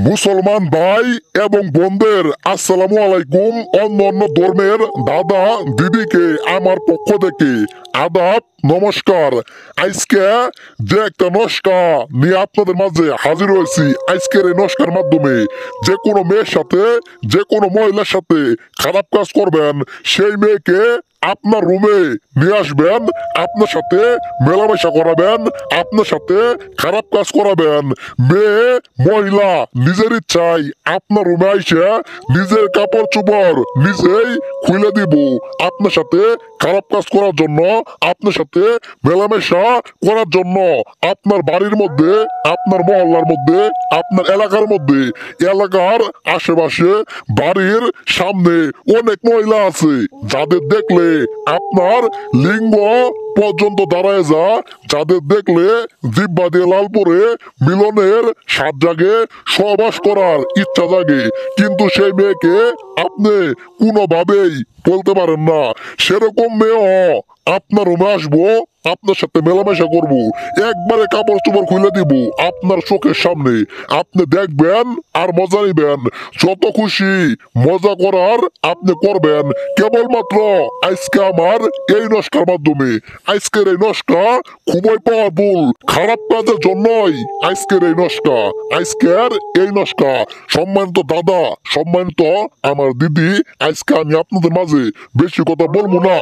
মুসলমান ভাই এবং বোনদের আসসালামু আলাইকুম। অন্য অন্য ধর্মের দাদা দিদিকে আমার পক্ষ থেকে আদাব, নমস্কার। আজকে যে একটা নস্কা নিয়ে আপনাদের মাঝে হাজির হয়েছি, আজকের এই নস্কার মাধ্যমে যে কোনো মেয়ের সাথে, যে কোনো মহিলার সাথে খারাপ কাজ করবেন, সেই মেয়েকে আপনার রুমে নিয়ে আসবেন, আপনার সাথে মেলামেশা করাবেন, আপনার সাথে খারাপ কাজ করাবেন। মেয়ে মহিলা নিজের ইচ্ছায় আপনার রুমে আইসে নিজের কাপড় চোপড় নিজেই খুলে দিব আপনার সাথে খারাপ কাজ করার জন্য, আপনার সাথে মেলামেশা করার জন্য। আপনার বাড়ির মধ্যে, আপনার মহল্লার মধ্যে, আপনার এলাকার মধ্যে, এলাকার আশেপাশে, বাড়ির সামনে অনেক মহিলা আছে যাদের দেখলে আপনার লিঙ্গ পর্যন্ত দাঁড়ায় যা, যাদের দেখলে জিব্বা দিয়ে লাল পরে মিলনের স্বাদ জাগে, সহবাস করার ইচ্ছা জাগে, কিন্তু সেই মেয়েকে আপনি কোনোভাবেই বলতে পারেন না। সেরকম মেয়েও আপনার রুমে আসবো, আপনার সাথে মেলামেশা করব, একবারে কাপড় চোপড় খুলে দিব আপনার চোখের সামনে। আপনি দেখবেন আর মজা নিবেন। যত খুশি মজা করার আপনি করবেন, কেবলমাত্র আজকে আমার এই নস্কার মাধ্যমে। আজকের এই নস্কা খুবই পাওয়ারফুল, খারাপ কাজের জন্যই আজকের এই নস্কা। আজকের এই নস্কা সম্মানিত দাদা, সম্মানিত আমার দিদি, আজকে আমি আপনাদের মাঝে বেশি কথা বলবো না।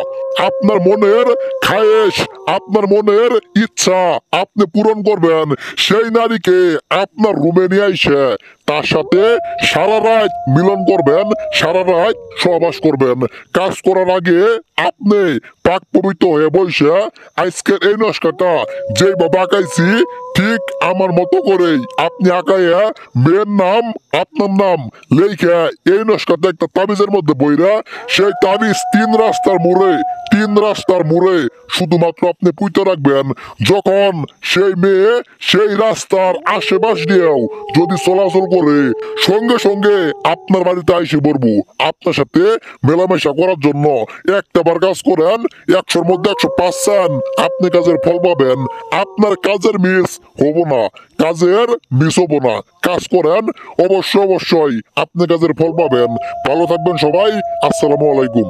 আপনার মনের খায়েশ, আপনার মনের ইচ্ছা আপনি পূরণ করবেন। সেই নারীকে আপনার রুমে নিয়ে আইসে তার সাথে সারা রাত মিলন করবেন, সারা রাত সহবাস করবেন। কাজ করার আগে আপনি পাক পবিত্র হয়ে বসে আজকের এই নস্কাটা যেভাবে আঁকাইছি ঠিক আমার মতো করেই আপনি আঁকাইয়া মেয়ের নাম, আপনার নাম লেখা এই নস্কাটা একটা তাবিজের মধ্যে বইরা, সেই তাবিজ তিন রাস্তার মোড়ে শুধুমাত্র আপনি পুঁতে রাখবেন। যখন সেই মেয়ে সেই রাস্তার আশেপাশ দিয়েও যদি চলাচল করে, সঙ্গে সঙ্গে আপনার বাড়িতে এসে পড়বো আপনার সাথে মেলামেশা করার জন্য। একটা বার কাজ করেন, 100-র মধ্যে 100% আপনি কাজের ফল পাবেন। আপনার কাজের মিস হবো না, কাজের মিস হবো না। কাজ করেন, অবশ্যই আপনি কাজের ফল পাবেন। ভালো থাকবেন সবাই। আসসালামু আলাইকুম।